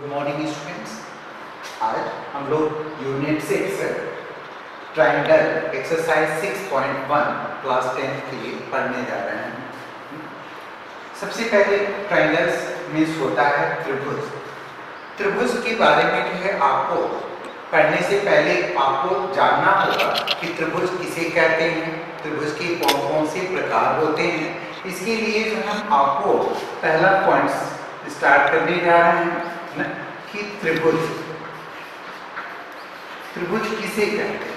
Good morning students. आज हम लोग यूनिट 6 ट्रायंगल एक्सरसाइज 6.1 क्लास 10 के लिए पढ़ने जा रहे हैं। सबसे पहले ट्रायंगल्स मीन्स होता है त्रिभुज। त्रिभुज के बारे में जो है आपको पढ़ने से पहले आपको जानना होगा कि त्रिभुज किसे कहते हैं, त्रिभुज के कौन कौन से प्रकार होते हैं। इसके लिए जो हम आपको पहला पॉइंट स्टार्ट करने जा रहे हैं ना कि त्रिभुज किसे कहते हैं।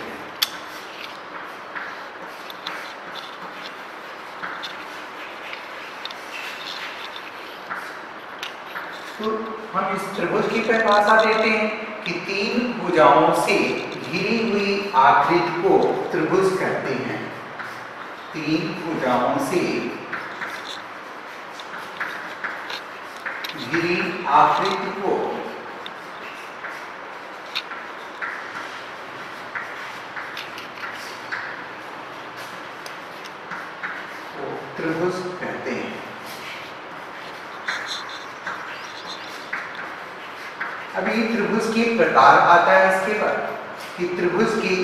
तो हम इस त्रिभुज की परिभाषा देते हैं कि तीन भुजाओं से घिरी हुई आकृति को त्रिभुज कहते हैं। तीन भुजाओं से घिरी आकृति को त्रिभुज कहते हैं। अभी त्रिभुज के प्रकार आता है इसके बाद कि त्रिभुज की,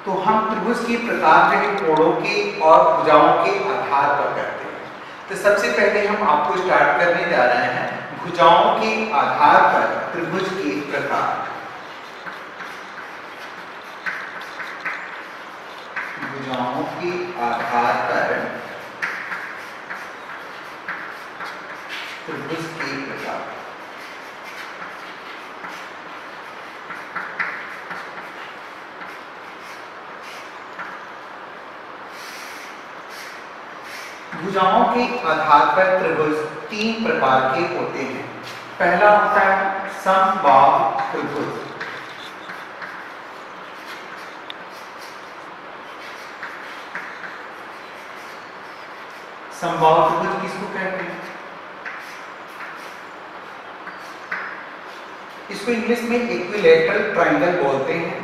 तो हम त्रिभुज के प्रकार जो है कोणों के और भुजाओं के आधार पर करते हैं। तो सबसे पहले हम आपको स्टार्ट करने जा रहे हैं भुजाओं के आधार पर त्रिभुज के प्रकार। भुजाओं के आधार पर त्रिभुज के प्रकार। भुजाओं के आधार पर त्रिभुज तीन प्रकार के होते हैं। पहला होता है समबाहु त्रिभुज। समबाहु त्रिभुज किसको कहते हैं? इसको इंग्लिश में इक्विलैटरल ट्रायंगल बोलते हैं।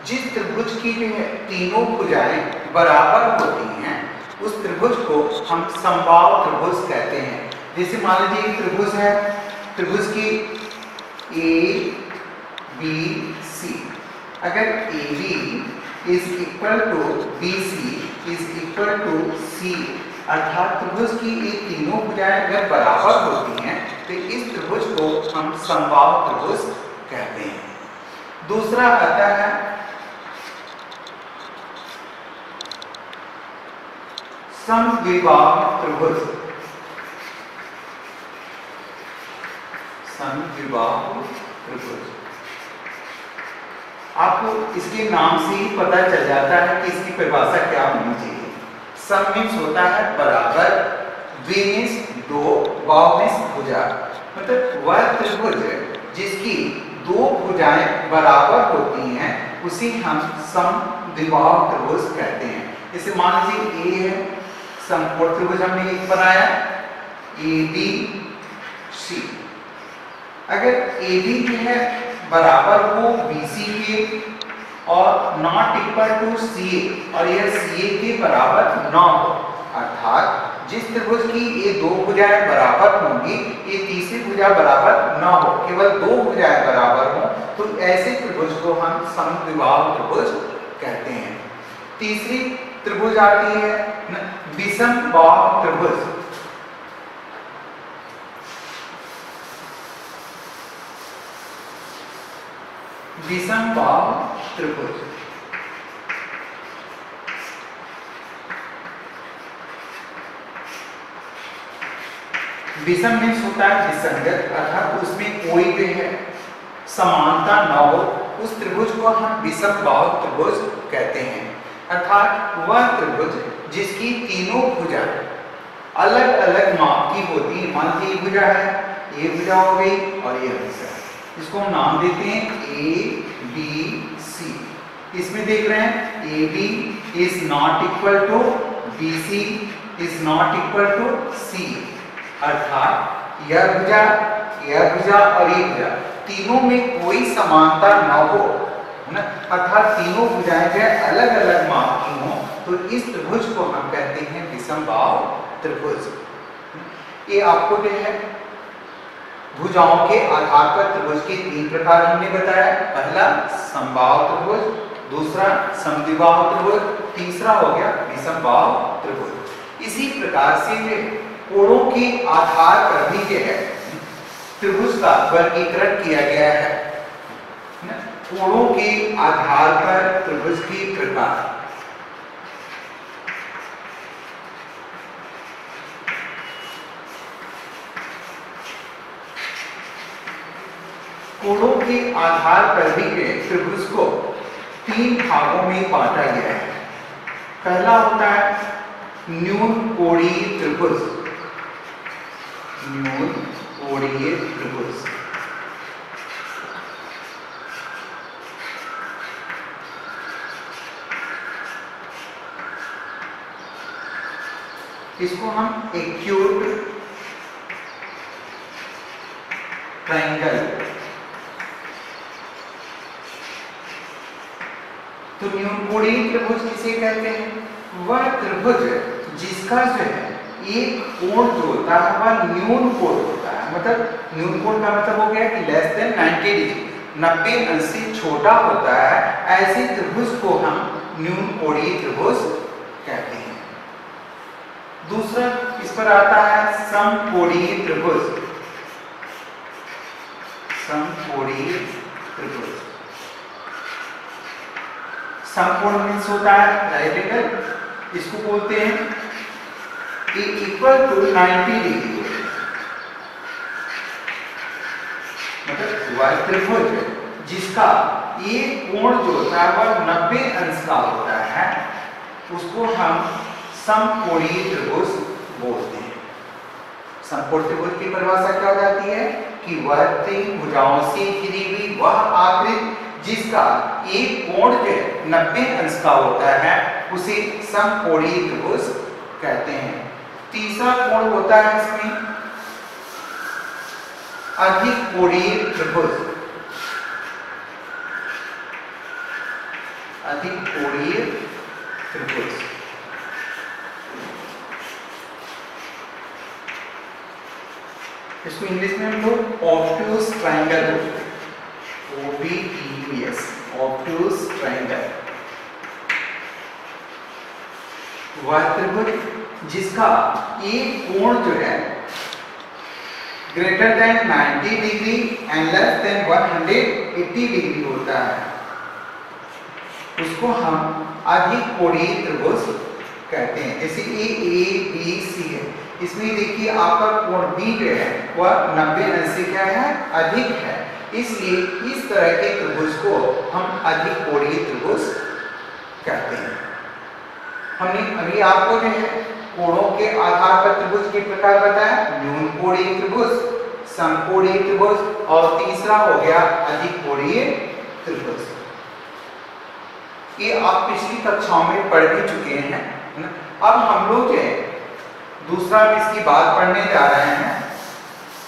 जिस त्रिभुज की जो है तीनों भुजाएं बराबर होती हैं उस त्रिभुज को हम समबाहु त्रिभुज कहते हैं। जैसे मान लीजिए त्रिभुज है, त्रिभुज की ए बी सी, अगर A B is equal to B C is equal to C, अर्थात त्रिभुज की ये तीनों भुजाएं अगर बराबर होती हैं तो इस त्रिभुज को हम समबाहु त्रिभुज कहते हैं। दूसरा आता है समद्विबाहु त्रिभुज। समद्विबाहु त्रिभुज आपको इसके नाम से ही पता चल जाता है कि इसकी परिभाषा क्या होनी चाहिए। सम मीन्स होता है बराबर, द्वि मीन्स दो, बाहु मीन्स भुजा। मतलब वह त्रिभुज जिसकी दो भुजाएं बराबर होती हैं उसे हम समद्विबाहु त्रिभुज कहते हैं। जैसे मान लीजिए ए है, समकोण त्रिभुज हमने एक बनाया ए बी सी। अगर ए बी जो है बराबर हो बी सी के और नॉट इक्वल टू सी ए, और यह सी ए के बराबर न हो, अर्थात जिस त्रिभुज की ये दो भुजाएं बराबर होंगी ये तीसरी भुजा बराबर न हो, केवल दो भुजाएं बराबर हो, तो ऐसे त्रिभुज को हम समद्विबाहु त्रिभुज कहते हैं। तीसरी त्रिभुज आती है विषमबाहु त्रिभुज। विषमबाहु त्रिभुज विषम मीन्स होता है विसंगत, अर्थात उसमें कोई भी है समानता न हो, उस त्रिभुज को हम विषमबाहु त्रिभुज कहते हैं। अर्थात वह त्रिभुज जिसकी तीनों भुजा अलग अलग माप की होती है। मान लीजिए ये भुजा है, ये भुजा हो गई और ये भुजा, इसको हम नाम देते हैं ए बी सी। इसमें देख रहे हैं A B is not equal to B C is not equal to C, अर्थात यह भुजा और ये भुजा तीनों में कोई समानता न हो, अर्थात तीनों भुजाएं जो अलग अलग माप की हों, तो इस त्रिभुज को हम कहते हैं विषमबाहु त्रिभुज। ये आपको जो है भुजाओं के आधार पर त्रिभुज के 3 प्रकार हमने बताया। पहला समबाहु त्रिभुज, दूसरा समद्विबाहु त्रिभुज, तीसरा हो गया विषमबाहु त्रिभुज। इसी प्रकार से कोणों के आधार पर भी जो है त्रिभुज का वर्गीकरण किया गया है। कोणों के आधार पर त्रिभुज की प्रकार। कोणों के आधार पर भी त्रिभुज को 3 भागों में बांटा गया है। पहला होता है न्यून कोणीय त्रिभुज। न्यून कोणीय त्रिभुज इसको हम एक्यूट ट्रायंगल। तो न्यूनकोणीय त्रिभुज किसे कहते हैं? वह त्रिभुज जिसका जो है एक कोण जो होता है वह न्यून कोण होता है। मतलब न्यून कोण का मतलब हो गया कि लेस देन 90 डिग्री, 90 अंश से छोटा होता है। ऐसे त्रिभुज को हम न्यूनकोणीय त्रिभुज कहते हैं। दूसरा इस पर आता है समकोणीय त्रिभुज। समकोणीय त्रिभुज समकोण मीन्स होता है राइट एंगल। इसको बोलते हैं ए इक्वल टू 90 डिग्री। मतलब वह त्रिभुज जिसका एक कोण जो होता है वह 90 अंश का होता है, उसको हम समकोणीय त्रिभुज बोलते हैं। समकोण त्रिभुज की परिभाषा क्या हो जाती है कि वह 3 भुजाओं से घिरी हुई वह आकृति जिसका एक कोण जो 90 अंश का होता है उसे समकोणीय त्रिभुज कहते हैं। तीसरा कोण होता है इसमें अधिक कोणीय त्रिभुज। अधिक कोणीय त्रिभुज इसको इंग्लिश में हम लोग ऑब्ट्यूज ट्रायंगल बोलते हैं। OBTUS obtuse triangle. वह त्रिभुज जिसका एक कोण जो है greater than 90 degree and less than 180 degree होता है, उसको हम अधिक कोणीय त्रिभुज कहते हैं। जैसे AABC है, इसमें देखिए आपका कोण B जो है वह 90 अंश से क्या है अधिक है, इसलिए इस तरह के त्रिभुज को हम अधिक कोणीय त्रिभुज कहते हैं। हमने अभी आपको जो है कोणों के आधार पर त्रिभुज के प्रकार बताया, न्यून कोणीय त्रिभुज, समकोणीय त्रिभुज और तीसरा हो गया अधिक कोणीय त्रिभुज। ये आप पिछली कक्षाओं में पढ़ भी चुके हैं। अब हम लोग जो है दूसरा इसकी बात पढ़ने जा रहे हैं,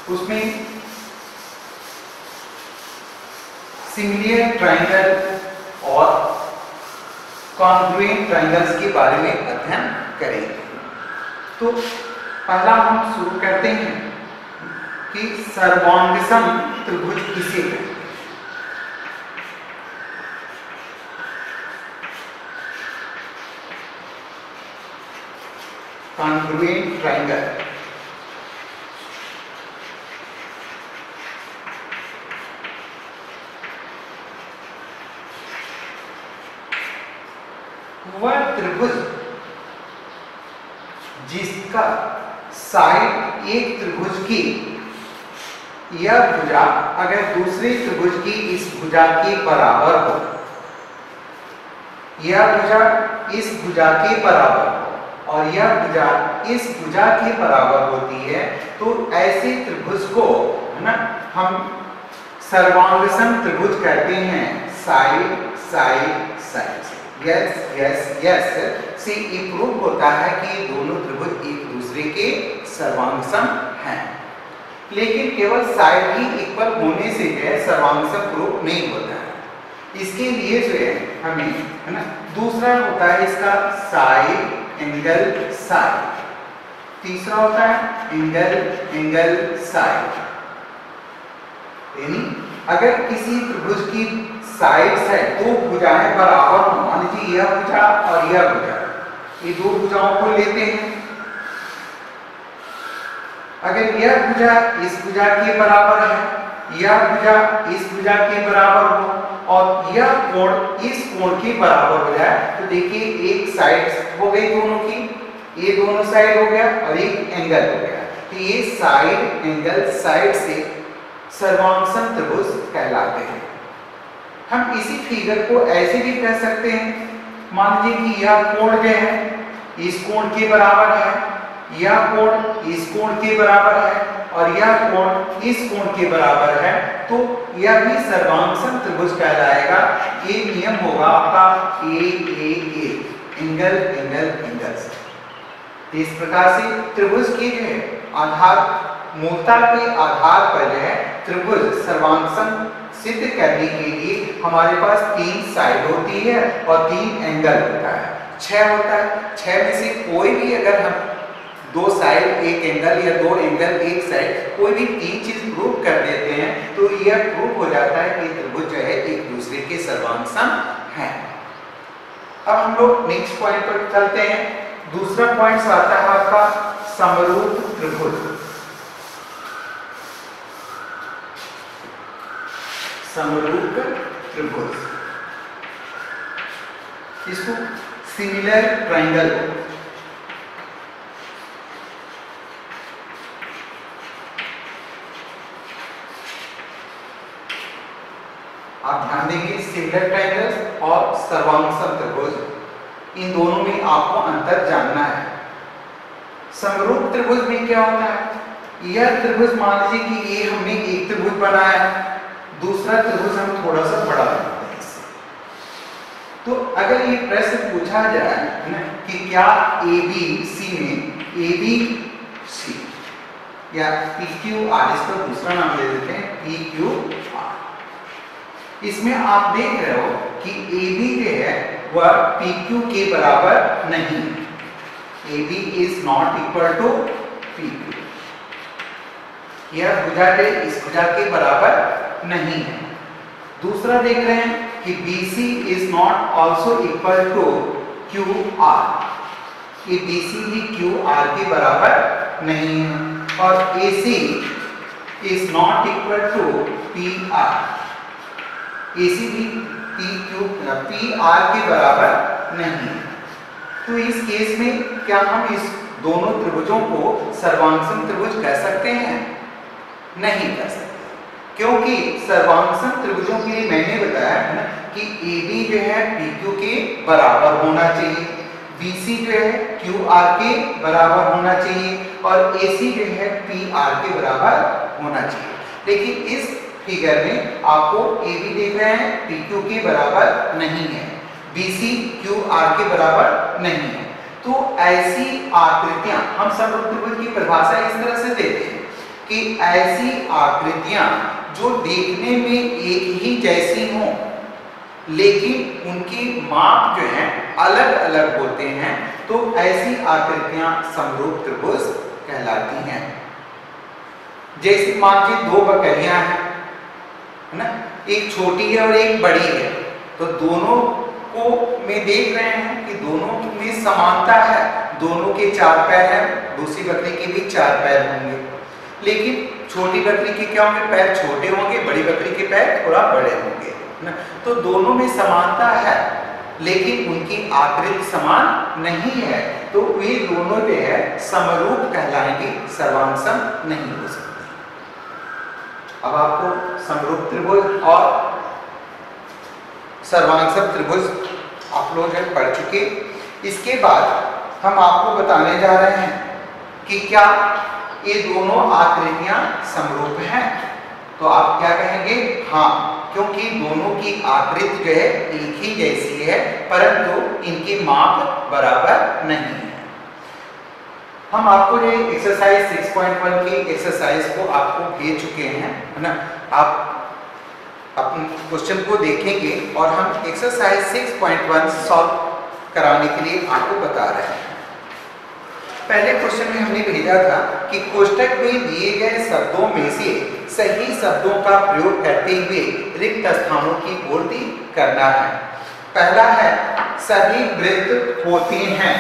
उसमें सिमिलियर ट्रायंगल और कॉन्ग्रुएंट ट्रायंगल्स के बारे में अध्ययन करेंगे। तो पहला हम शुरू करते हैं कि सर्वांगसम त्रिभुज किसे कहते हैं। कॉन्ग्रुएंट ट्रायंगल वह त्रिभुज जिसका साइड एक त्रिभुज की यह भुजा अगर दूसरे त्रिभुज की इस भुजा के बराबर हो, यह भुजा इस भुजा के बराबर हो और यह भुजा इस भुजा के बराबर होती है, तो ऐसे त्रिभुज को है ना हम सर्वांगसम त्रिभुज कहते हैं। Side side side yes yes yes से ये प्रूव होता है कि दोनों त्रिभुज एक दूसरे के सर्वांगसम हैं, लेकिन केवल साइड ही इक्वल होने से जो है सर्वांगसम प्रूव नहीं होता है। इसके लिए जो है हमें है ना दूसरा होता है इसका साइड एंगल साइड, तीसरा होता है एंगल एंगल साइड। यानी अगर किसी त्रिभुज की साइड्स है, दो भुजाएं बराबर हो, मान लीजिए यह भुजा और यह भुजा, ये दो भुजाओं को लेते हैं। अगर यह भुजा इस भुजा के बराबर है, यह भुजा इस भुजा के बराबर हो और यह कोण इस कोण के बराबर हो जाए, तो देखिए एक साइड हो गई दोनों की, ये दोनों साइड हो गया और एक एंगल हो गया, तो ये साइड एंगल साइड से सर्वांगसम त्रिभुज कहलाते हैं। हम इसी फिगर को ऐसे भी कह सकते हैं, मान लीजिए कि यह कोण जो है इस कोण के बराबर है, यह कोण इस कोण के बराबर है और यह कोण इस कोण के बराबर है, तो यह भी सर्वांगसम त्रिभुज कहलाएगा। ये नियम होगा आपका ए एंगल एंगल एंगल। इस प्रकार से त्रिभुज के जो है आधार, मूलता के आधार पर जो है त्रिभुज सर्वांगसम सिद्ध करने के लिए हमारे पास 3 साइड होती है और 3 एंगल होता है, 6 होता है। 6 में से कोई भी अगर हम 2 साइड एक एंगल या 2 एंगल एक साइड कोई भी 3 चीज प्रूव कर देते हैं तो यह प्रूव हो जाता है कि त्रिभुज जो है एक दूसरे के सर्वांगसम है। अब हम लोग नेक्स्ट पॉइंट पर चलते हैं। दूसरा पॉइंट आता है आपका समरूप त्रिभुज। समरूप त्रिभुज, इसको सिमिलर ट्रायंगल, आप ध्यान देंगे सिमिलर ट्रायंगल्स और सर्वांगसम त्रिभुज, इन दोनों में आपको अंतर जानना है। समरूप त्रिभुज में क्या होता है, यह त्रिभुज मान लीजिए कि ये हमने एक त्रिभुज बनाया, दूसरा त्रिभुज हम थोड़ा सा बड़ा बनाते हैं इससे। तो अगर ये प्रश्न पूछा जाए ना कि क्या ABC में ABC या PQR, इसका दूसरा नाम ले देते हैं PQR, इसमें आप देख रहे हो कि AB जो है वह PQ के बराबर नहीं, AB is not equal to PQ, यह भुजा जो इस भुजा के बराबर नहीं है। दूसरा देख रहे हैं कि BC is not also equal to QR, कि BC भी QR के बराबर नहीं है और AC is not equal to PR, AC भी PR के बराबर नहीं है। तो इस केस में क्या हम इस दोनों त्रिभुजों को सर्वांगसम त्रिभुज कह सकते हैं? नहीं कह सकते, क्योंकि सर्वांगसम त्रिभुजों के लिए मैंने बताया है ना कि AB जो है PQ के बराबर होना चाहिए, BC जो है QR के बराबर होना चाहिए और AC जो है PR के बराबर होना चाहिए। लेकिन इस फिगर में आपको AB देख रहे हैं PQ के बराबर नहीं है, BC QR के बराबर नहीं है। तो ऐसी आकृतियां, हम समरूप त्रिभुज की परिभाषा इस तरह से देते हैं कि ऐसी आकृतियां जो देखने में एक ही जैसी हों लेकिन उनकी माप जो है अलग अलग होते हैं, तो ऐसी आकृतियां समरूप त्रिभुज कहलाती हैं। जैसे मान लीजिए 2 बकरियां हैं, है ना, एक छोटी है और एक बड़ी है, तो दोनों को में देख रहे हैं कि दोनों में समानता है, दोनों के 4 पैर हैं, दूसरी बकरी के भी 4 पैर होंगे, लेकिन छोटी बकरी के क्या होंगे, पैर छोटे होंगे, बड़ी बकरी के पैर थोड़ा बड़े होंगे ना। तो दोनों में समानता है लेकिन उनकी आकृति समान नहीं है, तो वे दोनों जो है समरूप कहलाएंगे, सर्वांगसम नहीं हो सकते। अब आपको समरूप त्रिभुज और सर्वांगसम त्रिभुज आप लोग जो पढ़ चुके। इसके बाद हम आपको बताने जा रहे हैं कि क्या ये दोनों आकृतियां समरूप हैं। तो आप क्या कहेंगे? हाँ, क्योंकि दोनों की आकृति जो है एक ही जैसी है परंतु इनके माप बराबर नहीं है। हम आपको ये एक्सरसाइज 6.1 की एक्सरसाइज को आपको भेज चुके हैं, है ना। आप अपने क्वेश्चन को देखेंगे और हम एक्सरसाइज 6.1 सॉल्व कराने के लिए आपको बता रहे हैं। पहले क्वेश्चन में हमने भेजा था कि कोष्टक में दिए गए शब्दों में से सही शब्दों का प्रयोग करते हुए रिक्त स्थानों की पूर्ति करना है। पहला है सभी वृत्त होते हैं,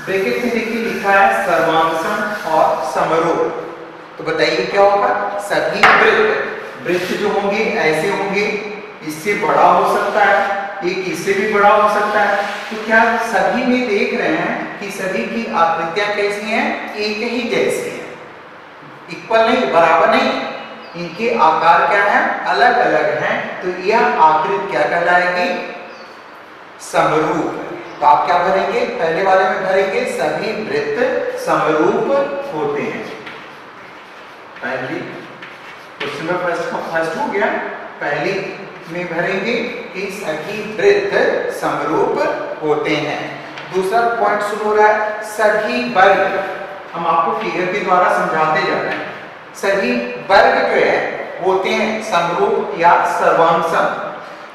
ब्रैकेट में देखिए लिखा है सर्वांगसम और समरूप। तो बताइए क्या होगा? सभी वृत्त जो होंगे ऐसे होंगे, इससे बड़ा हो सकता है, एक इससे भी बड़ा हो सकता है। तो क्या सभी में देख रहे हैं कि सभी की आकृतियां कैसी हैं? एक ही जैसी हैं, इक्वल नहीं, बराबर नहीं, इनके आकार क्या है? अलग अलग हैं। तो यह आकृति क्या कहलाएगी? समरूप। तो आप क्या भरेंगे? पहले वाले में भरेंगे सभी वृत्त समरूप होते हैं। पहली क्वेश्चन में फर्स्ट हो गया, पहली में भरेंगे कि सभी वृत्त समरूप होते हैं। दूसरा पॉइंट शुरू हो रहा है सभी वर्ग, हम आपको फिगर के द्वारा समझाते जा रहे हैं। सभी वर्ग जो है होते हैं समरूप या सर्वांगसम।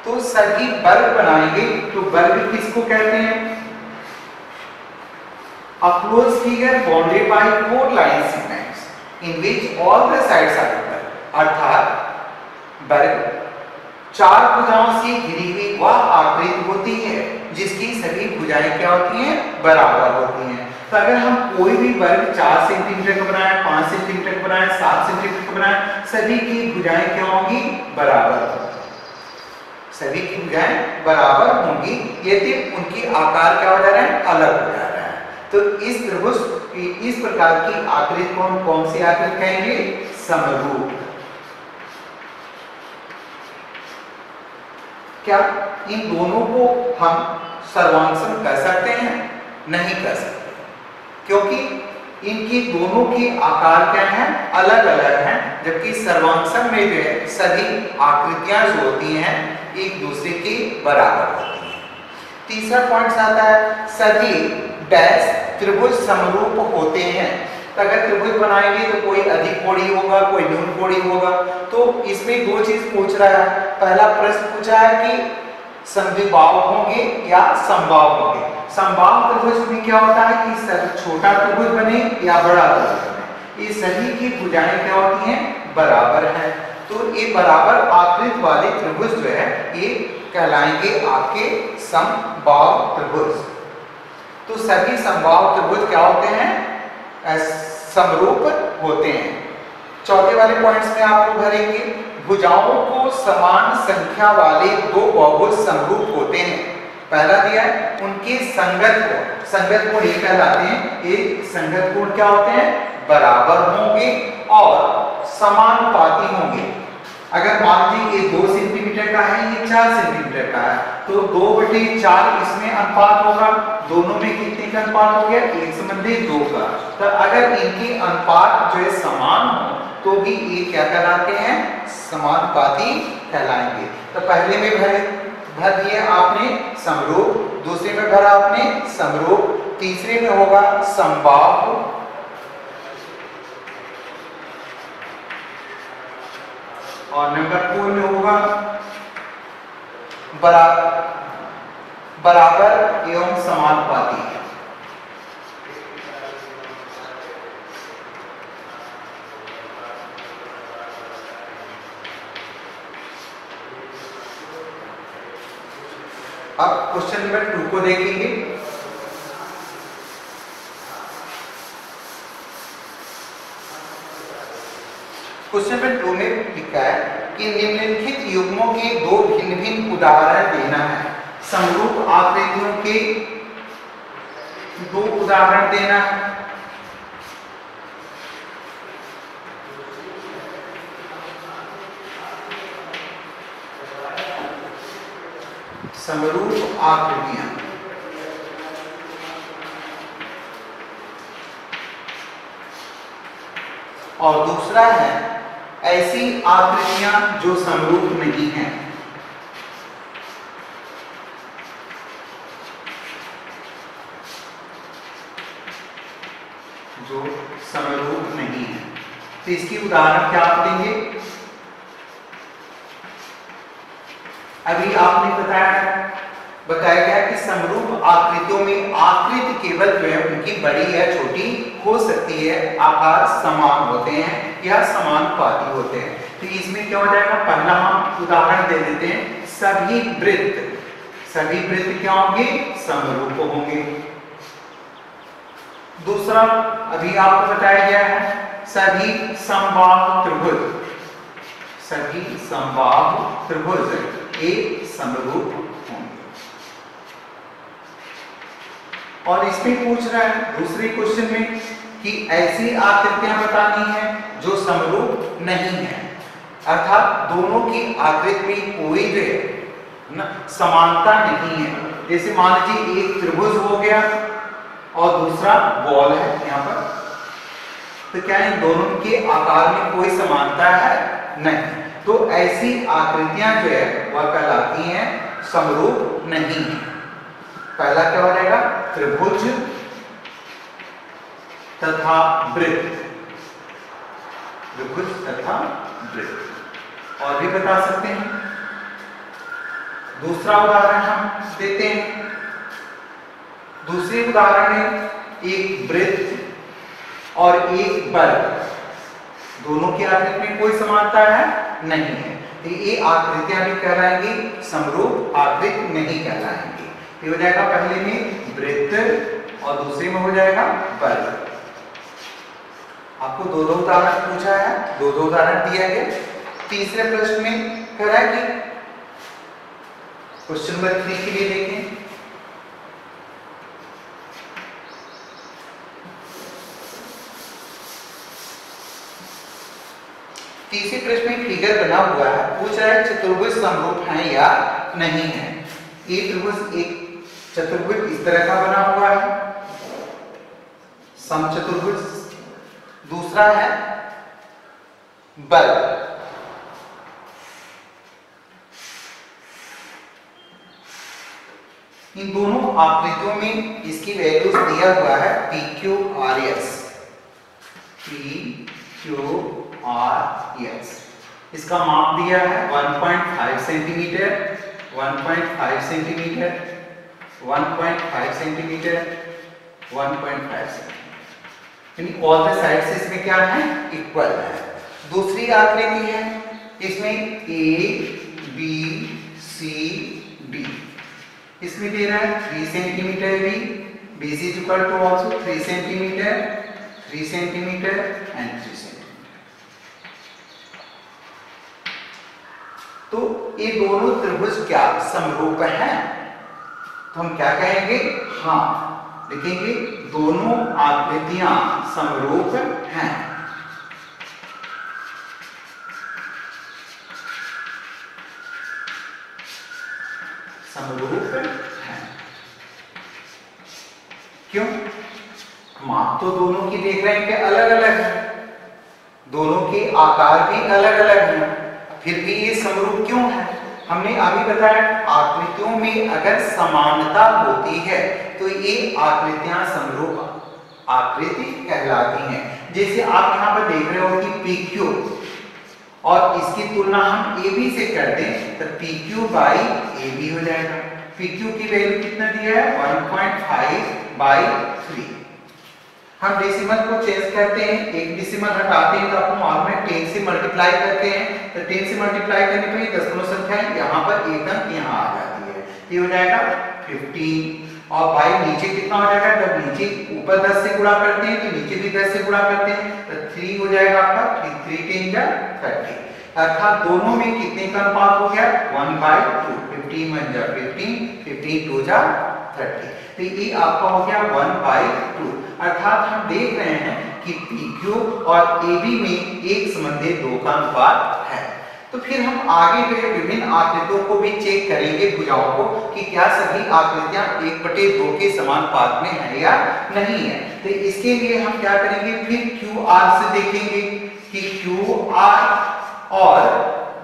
तो सभी वर्ग बनाएंगे तो वर्ग किसको कहते हैं? A closed figure bounded by 4 line segments in which all the sides are equal। अर्थात वर्ग 4 भुजाओं से घिरी हुई वह आकृति होती है जिसकी सभी भुजाएं क्या होती हैं? बराबर होती हैं। तो अगर हम कोई भी वर्ग 4 सेंटीमीटर का बनाए, 5 सेंटीमीटर का बनाए, 7 सेंटीमीटर का बनाए, सभी की भुजाएं क्या होंगी? बराबर होंगी। सभी की भुजाएं बराबर होंगी यदि उनकी आकार क्या हो जा रहा है? अलग हो जा रहा है। तो इस त्रिभुज इस प्रकार की आकृति को हम कौन सी आकृति कहेंगे? समरूप। क्या इन दोनों को हम सर्वांगसम कर सकते हैं? नहीं कर सकते, क्योंकि इनकी दोनों की आकार क्या है? अलग अलग हैं। जबकि सर्वांगसम में जो है सभी आकृतियां जो होती हैं एक दूसरे के बराबर होती हैं। तीसरा पॉइंट आता है सभी डैश त्रिभुज समरूप होते हैं। तो अगर त्रिभुज बनाएंगे तो कोई अधिक कोणीय होगा, कोई न्यून कोणीय होगा। तो इसमें दो चीज पूछ रहा है। पहला प्रश्न पूछा है कि समद्विबाहु होंगे या समबाहु होंगे। समबाहु त्रिभुज में क्या होता है कि छोटा त्रिभुज बने या बड़ा त्रिभुज बने, ये सभी की भुजाएं क्या होती हैं? बराबर है। तो ये बराबर आकृति वाले त्रिभुज जो है ये कहलाएंगे आपके समबाहु त्रिभुज। तो सभी समबाहु त्रिभुज क्या होते हैं? समरूप होते हैं। चौथे वाले पॉइंट्स में आप लोग भरेंगे भुजाओं को समान संख्या वाले दो बहुभुज समरूप होते हैं। पहला दिया है उनके संगत कोण ये कहलाते हैं। ये संगत कोण क्या होते हैं? बराबर होंगे और समानुपाती होंगे। अगर मान लीजिए ये 2 सेंटीमीटर का है, ये 4 सेंटीमीटर का है, तो 2/4 इसमें अनुपात होगा। दोनों में कितने का अनुपात हो गया? 1/2 का। तो अगर इनके अनुपात जो है समान हो तो भी ये क्या कहलाते हैं? समानुपाती कहलाएंगे। तो पहले में भर दिए आपने समरूप, दूसरे में भरा आपने समरूप, तीसरे में होगा समबाहु, और नंबर 4 में होगा बराबर एवं समानुपाती। अब क्वेश्चन नंबर 2 को देखेंगे। क्वेश्चन नंबर 2 में लिखा है कि निम्नलिखित युग्मों के 2 भिन्न-भिन्न उदाहरण देना है। समरूप आकृतियों के 2 उदाहरण देना है। समरूप आकृतियां और दूसरा है ऐसी आकृतियां जो समरूप नहीं हैं। जो समरूप नहीं है, तो इसकी उदाहरण क्या आप देंगे? अभी आपने बताया बताया गया कि समरूप आकृतियों में आकृति केवल जो है उनकी बड़ी या छोटी हो सकती है, आकार समान होते हैं या समानुपाती होते हैं। तो इसमें क्या हो जाएगा, पहला हम उदाहरण दे देते हैं, सभी वृत्त क्या होंगे, समरूप होंगे। दूसरा अभी आपको बताया गया है सभी समबाहु त्रिभुज एक समरूप होंगे। और इसमें पूछ रहा है दूसरे क्वेश्चन में कि ऐसी आकृतियां बतानी है जो समरूप नहीं है, अर्थात दोनों की आकृति में कोई जो है ना समानता नहीं है। जैसे मान लीजिए एक त्रिभुज हो गया और दूसरा बॉल है यहाँ पर, तो क्या इन दोनों के आकार में कोई समानता है, नहीं। तो ऐसी आकृतियां जो है वह कहलाती हैं समरूप नहीं है। पहला क्या हो जाएगा, त्रिभुज तथा वृत्त, त्रिभुज तथा वृत्त। और भी बता सकते हैं, दूसरा उदाहरण हम देते हैं। दूसरी उदाहरण है एक वृत्त और एक वर्ग, दोनों की आकृति में कोई समानता है, नहीं है। तो ये आकृतियां भी कहलाएंगी समरूप आकृति नहीं कहलाएंगी। ये हो जाएगा पहले में वृत्त और दूसरे में हो जाएगा वर्ग। आपको दो उदाहरण पूछा है, दो उदाहरण दिया गया। तीसरे प्रश्न में कह रहा है कि क्वेश्चन नंबर 3 के लिए देखें, तीसरे प्रश्न में फिगर बना हुआ है, पूछ रहा है चतुर्भुज समरूप है या नहीं है। एक त्रिभुज एक चतुर्भुज इस तरह का बना हुआ है, समचतुर्भुज। दूसरा है वर्ग। इन दोनों आकृतियों में इसकी वैल्यूज दिया हुआ है PQRS, PQRS। इसका माप दिया है 1.5 सेंटीमीटर, 1.5 सेंटीमीटर, 1.5 सेंटीमीटर, 1.5 सेंटीमीटर। यानी ऑल द साइड्स इसमें क्या है, इक्वल है। दूसरी आकृति है, इसमें ABCD, इसमें दे रहा है 3 सेंटीमीटर भी, BC is equal to also 3 centimetre, 3 centimetre and 3 centimetre. तो ये दोनों त्रिभुज क्या समरूप हैं? तो हम क्या कहेंगे, हाँ लिखेंगे दोनों आकृतियां समरूप हैं। समरूप है। क्यों? माप तो दोनों की देख रहे हैं कि अलग अलग है, दोनों के आकार भी अलग अलग हैं, फिर भी ये समरूप क्यों है? हमने अभी बताया आकृतियों में अगर समानता होती है तो ये आकृतियां समरूप आकृति कहलाती हैं। जैसे आप यहाँ पर देख रहे हो कि PQ और इसकी तुलना हम AB से कर दें तो PQ by AB हो जाएगा। PQ की वैल्यू कितना दिया है, 1.5/3। हम डेसिमल को चेंज करते हैं, एक डेसिमल हटाते हैं तो आपको मालूम है 10 से मल्टीप्लाई करते हैं, तो 10 से मल्टीप्लाई करने पर ये दशमलव संख्या यहाँ पर एक अंक यहाँ आ जाती है, ये हो जाएगा 15। और भाई नीचे कितना हो जाएगा, जब नीचे ऊपर 10 से गुणा करते हैं तो नीचे भी 10 से गुणा करते हैं तो 3 हो जाएगा आपका, 3 10 जा 30। अर्थात दोनों में कितने का अनुपात हो गया, 1/2। 15 1 जा 15, 15 2 जा 30, तो ये आपका हो गया 1/2। अर्थात हम देख रहे हैं कि PQ और AB में एक संबंधी 2 का अनुपात है। तो फिर हम आगे जो है विभिन्न आकृतियों को भी चेक करेंगे, भुजाओं को, कि क्या सभी आकृतियां 1/2 के समानुपात में है या नहीं है। तो इसके लिए हम क्या करेंगे, फिर QR से देखेंगे कि QR और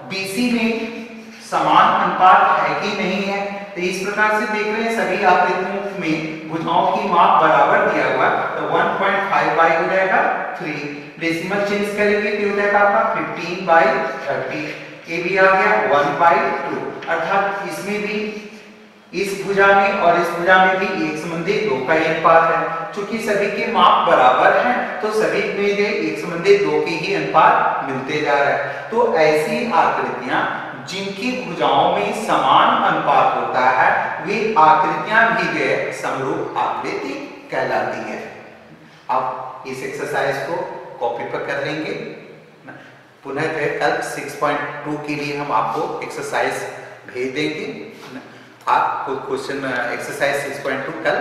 BC में समान अनुपात है कि नहीं है। तो इस प्रकार से देख रहे हैं सभी आकृतियों में भुजाओं की माप बराबर दिया हुआ, तो 1.5 हो जाएगा 3। डेसिमल चेंज करेंगे तो हो जाएगा आपका 15/30। ये भी आ गया 1/2। अर्थात इसमें भी इस भुजा में और इस भुजा में भी एक संबंधी दो का ही अनुपात है। चूंकि सभी के माप बराबर हैं तो सभी में एक संबंधी दो के ही अनुपात मिलते जा रहा है। तो ऐसी आकृतियां जिनकी भुजाओं में समान अनुपात होता है वे आकृतियां भी जो समरूप आकृति कहलाती है। अब इस एक्सरसाइज को कॉपी पर कर लेंगे। पुनः कल 6.2 के लिए हम आपको एक्सरसाइज भेज देंगे। आप क्वेश्चन एक्सरसाइज 6.2 कल